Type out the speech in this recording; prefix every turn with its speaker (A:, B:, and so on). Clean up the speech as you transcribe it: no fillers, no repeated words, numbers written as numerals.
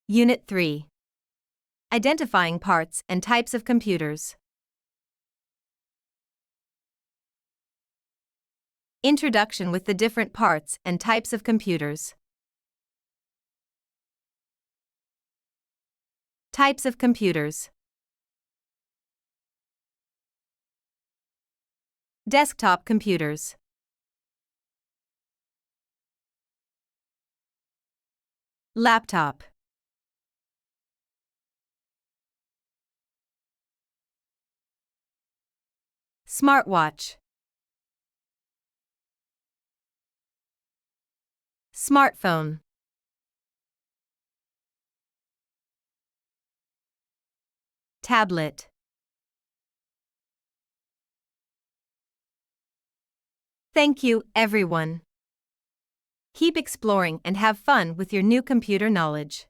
A: Unit 3. Identifying parts and types of computers. Introduction with the different parts and types of computers. Types of computers. Desktop computers. Laptop. Smartwatch. Smartphone. Tablet. Thank you, everyone. Keep exploring and have fun with your new computer knowledge.